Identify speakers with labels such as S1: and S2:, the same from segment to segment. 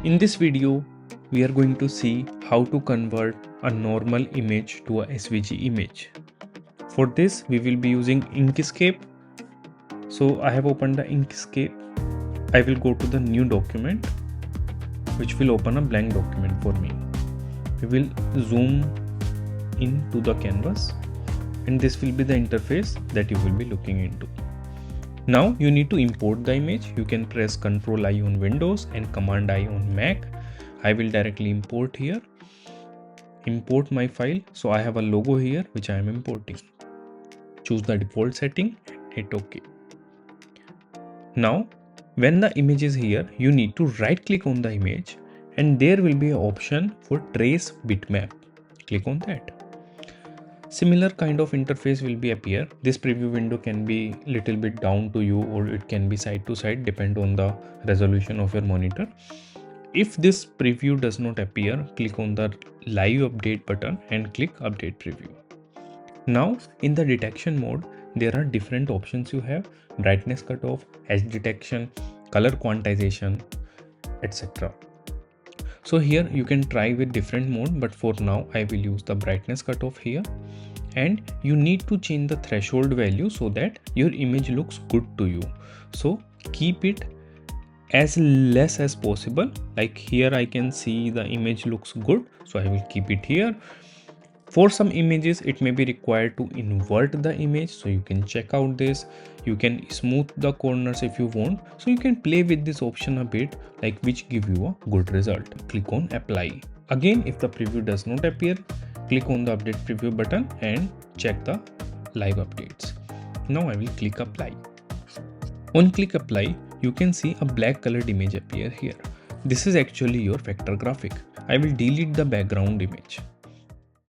S1: In this video, we are going to see how to convert a normal image to a SVG image. For this, we will be using Inkscape. So I have opened the Inkscape. I will go to the new document, which will open a blank document for me. We will zoom into the canvas, and this will be the interface that you will be looking into. Now you need to import the image. You can press Ctrl I on Windows and Command I on Mac. I will directly import here. Import my file. So I have a logo here which I am importing. Choose the default setting and hit OK. Now when the image is here, you need to right click on the image and there will be an option for trace bitmap. Click on that. Similar kind of interface will be appear. This preview window can be little bit down to you or it can be side to side, depend on the resolution of your monitor. If this preview does not appear, click on the live update button and click update preview. Now in the detection mode, there are different options you have: brightness cutoff, edge detection, color quantization, etc. So here you can try with different mode, but for now I will use the brightness cutoff here. And you need to change the threshold value so that your image looks good to you. So keep it as less as possible. Like here I can see the image looks good, so I will keep it here. For some images it may be required to invert the image, so you can check out this. You can smooth the corners if you want, so you can play with this option a bit, like which give you a good result. Click on apply. Again, if the preview does not appear, click on the update preview button and check the live updates. Now I will click apply. On click apply, you can see a black colored image appear here. This is actually your vector graphic. I will delete the background image.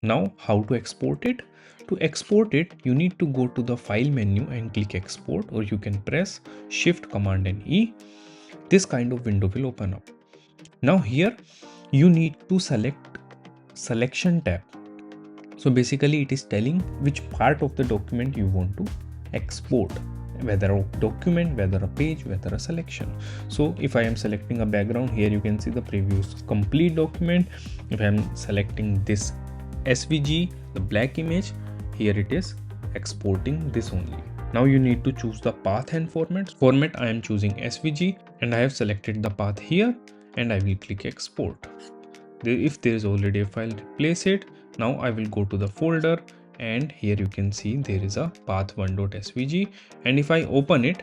S1: Now how to export it? To export it, you need to go to the file menu and click export, or you can press Shift Command and E. This kind of window will open up. Now here you need to select selection tab. So basically it is telling which part of the document you want to export, whether a document, whether a page, whether a selection. So if I am selecting a background, here you can see the previous complete document. If I am selecting this SVG, the black image, here it is exporting this only. Now you need to choose the path and format. I am choosing SVG and I have selected the path here and I will click export. If there is already a file, replace it. Now I will go to the folder and here you can see there is a path1.svg, and if I open it,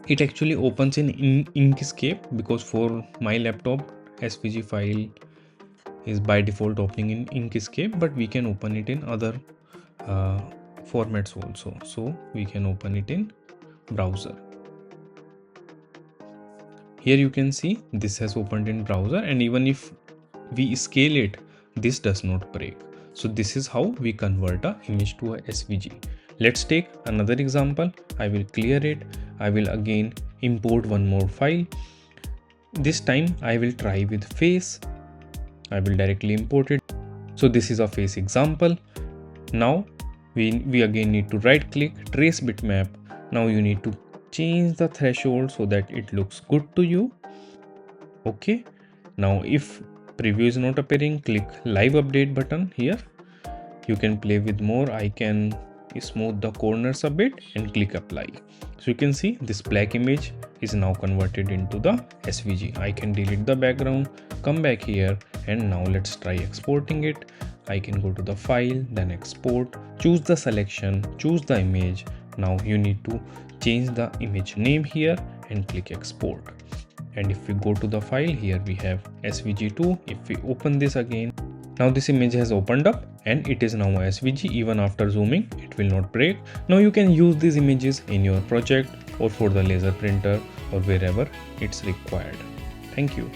S1: it actually opens in Inkscape, because for my laptop SVG file is by default opening in Inkscape, but we can open it in other formats also. So we can open it in browser. Here you can see this has opened in browser, and even if we scale it, this does not break. So this is how we convert a image to a SVG. Let's take another example. I will clear it. I will again import one more file. This time I will try with face. I will directly import it. So this is a face example. Now we again need to right click, trace bitmap. Now you need to change the threshold so that it looks good to you. Okay. Now if preview is not appearing, click live update button here. You can play with more. I can smooth the corners a bit and click apply. So you can see this black image is now converted into the SVG. I can delete the background, come back here, and now let's try exporting it. I can go to the file, then export, choose the selection, choose the image. Now you need to change the image name here and click export. And if we go to the file, here we have SVG2. If we open this again, now this image has opened up and it is now a SVG. Even after zooming, it will not break. Now you can use these images in your project or for the laser printer or wherever it's required. Thank you.